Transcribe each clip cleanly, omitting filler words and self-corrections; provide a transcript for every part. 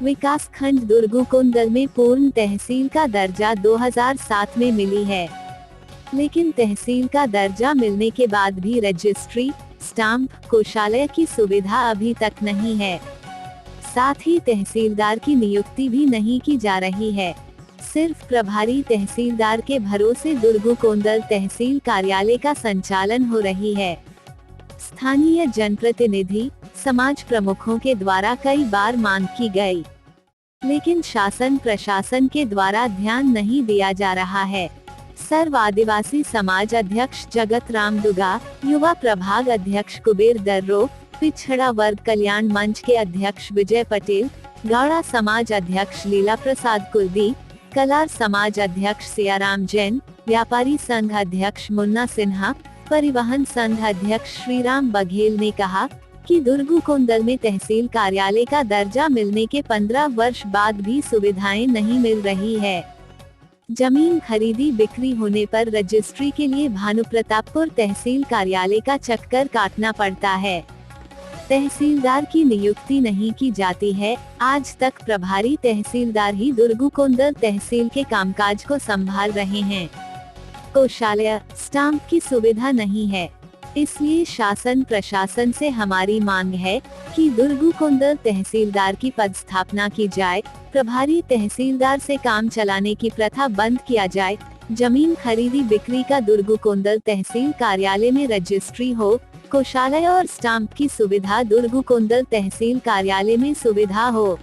विकास खंड दुर्गुकोंदल में पूर्ण तहसील का दर्जा 2007 में मिली है, लेकिन तहसील का दर्जा मिलने के बाद भी रजिस्ट्री, स्टाम्प, कोषालय की सुविधा अभी तक नहीं है। साथ ही तहसीलदार की नियुक्ति भी नहीं की जा रही है। सिर्फ प्रभारी तहसीलदार के भरोसे दुर्गुकोंदल तहसील कार्यालय का संचालन हो रही है। स्थानीय जनप्रतिनिधि, समाज प्रमुखों के द्वारा कई बार मांग की गई, लेकिन शासन प्रशासन के द्वारा ध्यान नहीं दिया जा रहा है। सर्व आदिवासी समाज अध्यक्ष जगत राम दुगा, युवा प्रभाग अध्यक्ष कुबेर दर्रो, पिछड़ा वर्ग कल्याण मंच के अध्यक्ष विजय पटेल, गौड़ा समाज अध्यक्ष लीला प्रसाद कुलदी, कलार समाज अध्यक्ष सियाराम जैन, व्यापारी संघ अध्यक्ष मुन्ना सिन्हा, परिवहन संघ अध्यक्ष श्रीराम बघेल ने कहा कि दुर्गुकोंदल में तहसील कार्यालय का दर्जा मिलने के 15 वर्ष बाद भी सुविधाएं नहीं मिल रही है। जमीन खरीदी बिक्री होने पर रजिस्ट्री के लिए भानुप्रतापपुर तहसील कार्यालय का चक्कर काटना पड़ता है। तहसीलदार की नियुक्ति नहीं की जाती है। आज तक प्रभारी तहसीलदार ही दुर्गुकोंदल तहसील के कामकाज को संभाल रहे हैं। कोषालय, स्टाम्प की सुविधा नहीं है। इसलिए शासन प्रशासन से हमारी मांग है कि दुर्गुकोंदल तहसीलदार की पदस्थापना की जाए, प्रभारी तहसीलदार से काम चलाने की प्रथा बंद किया जाए, जमीन खरीदी बिक्री का दुर्गुकोंदल तहसील कार्यालय में रजिस्ट्री हो, कोषालय और स्टाम्प की सुविधा दुर्गुकोंदल तहसील कार्यालय में सुविधा हो।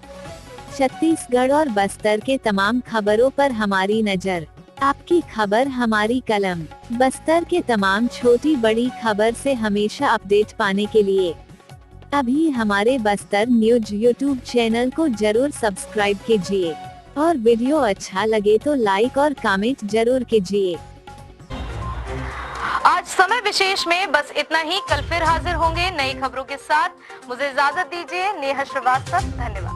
छत्तीसगढ़ और बस्तर के तमाम खबरों पर हमारी नजर, आपकी खबर हमारी कलम। बस्तर के तमाम छोटी बड़ी खबर से हमेशा अपडेट पाने के लिए अभी हमारे बस्तर न्यूज यूट्यूब चैनल को जरूर सब्सक्राइब कीजिए और वीडियो अच्छा लगे तो लाइक और कमेंट जरूर कीजिए। आज समय विशेष में बस इतना ही। कल फिर हाजिर होंगे नई खबरों के साथ। मुझे इजाजत दीजिए। नेहा श्रीवास्तव, धन्यवाद।